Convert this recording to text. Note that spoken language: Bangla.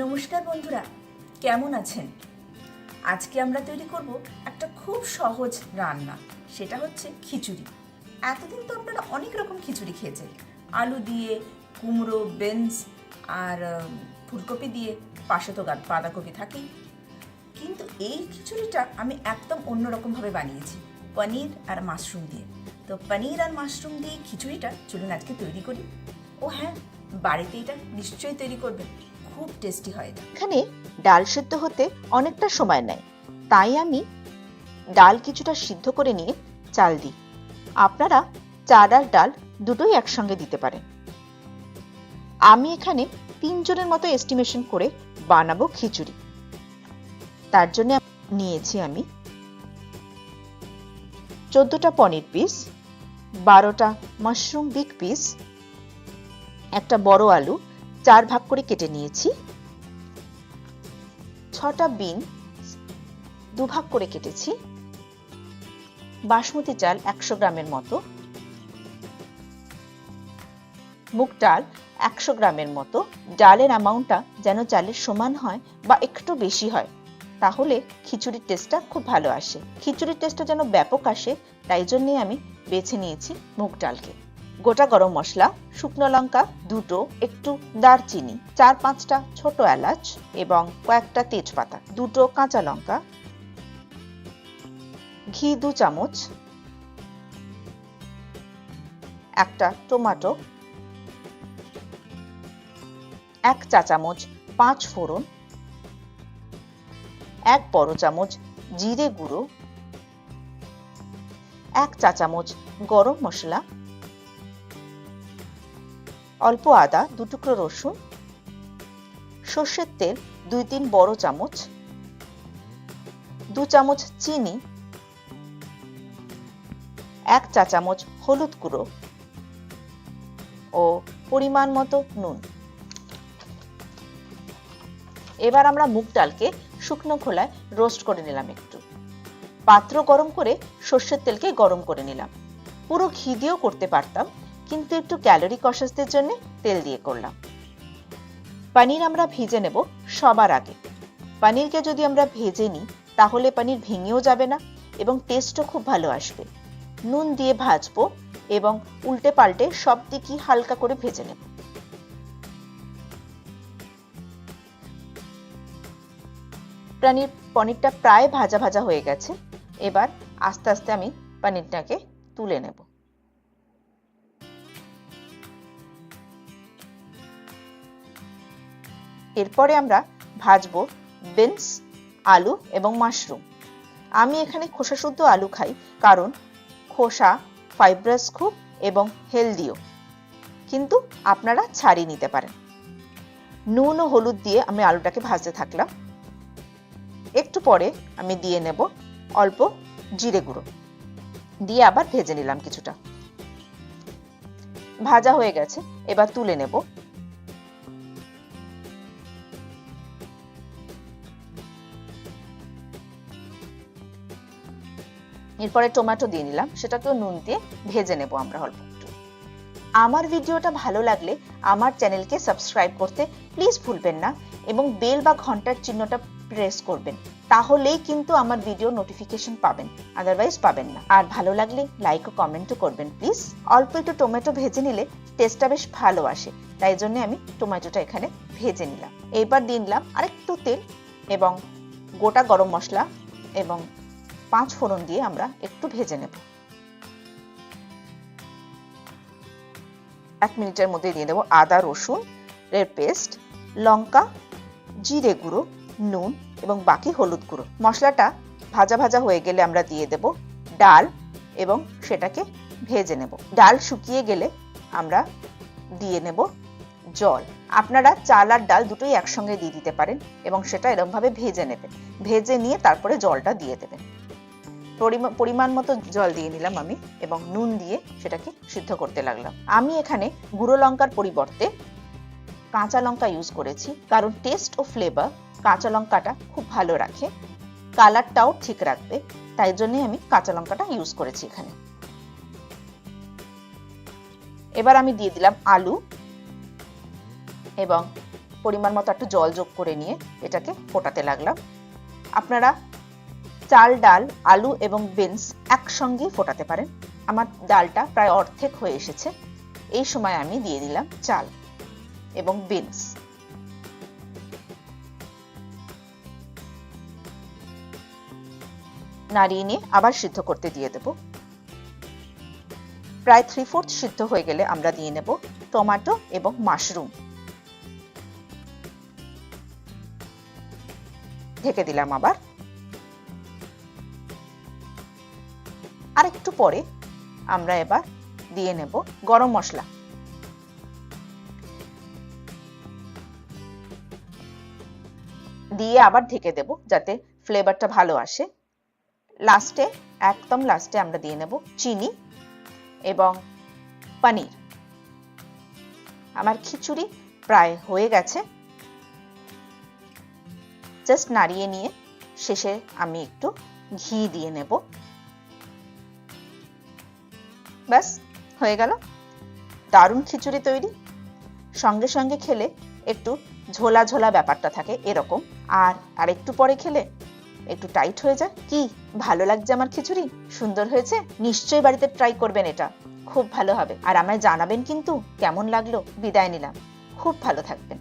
নমস্কার বন্ধুরা, কেমন আছেন? আজকে আমরা তৈরি করব একটা খুব সহজ রান্না, সেটা হচ্ছে খিচুড়ি। এতদিন তো আপনারা অনেক রকম খিচুড়ি খেয়েছেন, আলু দিয়ে, কুমড়ো, বিনস আর ফুলকপি দিয়ে, পাশে তো বাঁধাকপি থাকেই। কিন্তু এই খিচুড়িটা আমি একদম অন্যরকমভাবে বানিয়েছি, পনির আর মাশরুম দিয়ে। তো পনির আর মাশরুম দিয়ে খিচুড়িটা চলুন আজকে তৈরি করি। ও হ্যাঁ, বাড়িতে এটা নিশ্চয়ই তৈরি করবেন, খুব টেস্টি হয় এটা। এখানে ডাল সিদ্ধ হতে অনেকটা সময় নেয়, তাই আমি ডাল কিছুটা সিদ্ধ করে নিয়ে চাল দিই। আপনারা চাল আর ডাল দুটোই একসঙ্গে দিতে পারেন। আমি এখানে 3 জনের মতো এস্টিমেশন করে বানাবো খিচুড়ি। তার জন্য নিয়েছি আমি 14টা পনির পিস, 12টা মাশরুম বিগ পিস, একটা বড় আলু 4 ভাগ করে কেটে নিয়েছি, 6টা বিন 2 ভাগ করে কেটেছি, বাসমতি চাল 100 গ্রামের মতো, মুগ ডাল 100 গ্রামের মতো। ডালের অ্যামাউন্টটা যেন চালের সমান হয় বা একটু বেশি হয়, তাহলে খিচুড়ির টেস্টটা খুব ভালো আসে। খিচুড়ির টেস্টটা যেন ব্যাপক আসে, তাই জন্যই আমি বেছে নিয়েছি মুগ ডালকে। গোটা গরম মশলা, শুকনো লঙ্কা 2টো, একটু দারচিনি, 4-5টা ছোট এলাচ এবং কয়েকটা তেজপাতা, 2টো কাঁচা লঙ্কা, ঘি 2 চামচ, একটা টমেটো, 1 চা চামচ 5 ফোড়ন, 1 বড় চামচ জিরে গুঁড়ো, 1 চা চামচ গরম মশলা, অল্প আদা, 2 টুকরো রসুন, সর্ষের তেল 2-3 বড় চামচ, 2 চামচ চিনি, 1 চা চামচ হলুদ গুঁড়ো ও পরিমাণ মতো নুন। এবার আমরা মুগ ডালকে শুকনো খোলায় রোস্ট করে নিলাম। একটু পাত্র গরম করে সর্ষের তেলকে গরম করে নিলাম। পুরো ঘি দিয়েও করতে পারতাম, কিন্তু একটু ক্যালোরি কনসাসদের জন্য তেল দিয়ে করলাম। পনির আমরা ভেজে নেব সবার আগে। পনিরকে যদি আমরা ভেজে নিই তাহলে পনির ভেঙেও যাবে না এবং টেস্টও খুব ভালো আসবে। নুন দিয়ে ভাজবো এবং উল্টে পাল্টে সব দিকই হালকা করে ভেজে নেব। পনিরটা প্রায় ভাজা ভাজা হয়ে গেছে। এবার আস্তে আস্তে আমি পনিরটাকে তুলে নেব। এরপরে আমরা ভাজবো বিনস, আলু এবং মাশরুম। আমি এখানে খোসা শুদ্ধ আলু খাই, কারণ খোসা ফাইব্রাস খুব এবং হেলদিও, কিন্তু আপনারা ছাড়িয়ে নিতে পারেন। নুন ও হলুদ দিয়ে আমি আলুটাকে ভাজতে থাকলাম। একটু পরে আমি দিয়ে নেব অল্প জিরে গুঁড়ো, দিয়ে আবার ভেজে নিলাম কিছুটা। ভাজা হয়ে গেছে, এবার তুলে নেব। এরপরে টমেটো দিয়ে নিলাম, সেটাকেও নুন দিয়ে ভেজে নেব আমরা অল্প একটু। আমার ভিডিওটা ভালো লাগলে আমার চ্যানেলকে সাবস্ক্রাইব করতে প্লিজ ভুলবেন না এবং বেল বা ঘন্টার চিহ্নটা প্রেস করবেন, তাহলেই কিন্তু আমার ভিডিও নোটিফিকেশন পাবেন, আদারওয়াইজ পাবেন না। আর ভালো লাগলে লাইক ও কমেন্টও করবেন প্লিজ। অল্প একটু টমেটো ভেজে নিলে টেস্টটা বেশ ভালো আসে, তাই জন্য আমি টমেটোটা এখানে ভেজে নিলাম। এবার দিয়ে নিলাম আরেকটু তেল এবং গোটা গরম মশলা এবং 5 ফোড়ন দিয়ে আমরা একটু ভেজে নেব। 1 মিনিটের মধ্যে দিয়ে দেবো আদা রসুন এর পেস্ট, লঙ্কা, জিরে গুঁড়ো, নুন এবং বাকি হলুদ গুঁড়ো। মশলাটা ভাজা ভাজা হয়ে গেলে আমরা দিয়ে দেব ডাল এবং সেটাকে ভেজে নেব। ডাল শুকিয়ে গেলে আমরা দিয়ে নেব জল। আপনারা চাল আর ডাল দুটোই একসঙ্গে দিয়ে দিতে পারেন এবং সেটা এরকম ভাবে ভেজে নেবেন। ভেজে নিয়ে তারপরে জলটা দিয়ে দেবেন। পরিমাণ মতো জল দিয়ে নিলাম আমি এবং নুন দিয়ে সেটাকে সিদ্ধ করতে লাগলাম। আমি এখানে গুঁড়ো লঙ্কার পরিবর্তে কাঁচা লঙ্কা ইউজ করেছি, কারণ টেস্ট ও ফ্লেভার কাঁচা লঙ্কাটা খুব ভালো রাখে, কালারটাও ঠিক রাখবে, তাই জন্যই আমি কাঁচা লঙ্কাটা ইউজ করেছি এখানে। এবার আমি দিয়ে দিলাম আলু এবং পরিমাণ মতো একটু জল যোগ করে নিয়ে এটাকে ফোটাতে লাগলাম। আপনারা চাল, ডাল, আলু এবং বিনস একসঙ্গেই ফোটাতে পারেন। আমার ডালটা প্রায় অর্ধেক হয়ে এসেছে। এই সময় আমি দিয়ে দিলাম চাল এবং বিনস। নাড়িয়ে নিয়ে আবার সিদ্ধ করতে দিয়ে দেব। প্রায় 3/4 সিদ্ধ হয়ে গেলে আমরা দিয়ে নেব টমেটো এবং মাশরুম। ঢেকে দিলাম আবার। আর একটু পরে আমরা এবার দিয়ে নেব গরম মশলা। দিয়ে আবার ঢেকে দেব যাতে ফ্লেভারটা ভালো আসে। লাস্টে, একদম লাস্টে আমরা দিয়ে নেব চিনি এবং পনির। আমার খিচুড়ি প্রায় হয়ে গেছে। জাস্ট নাড়িয়ে নিয়ে শেষে আমি একটু ঘি দিয়ে নেব। ব্যাস হয়ে গেল, দারুণ খিচুড়ি তৈরি। সঙ্গে সঙ্গে খেলে একটু ঝোলা ঝোলা ব্যাপারটা থাকে এরকম, আর একটু পরে খেলে একটু টাইট হয়ে যায়। কি ভালো লাগছে আমার খিচুড়ি, সুন্দর হয়েছে। নিশ্চয়ই বাড়িতে ট্রাই করবেন, এটা খুব ভালো হবে। আর আমায় জানাবেন কিন্তু কেমন লাগলো। বিদায় নিলাম, খুব ভালো থাকবেন।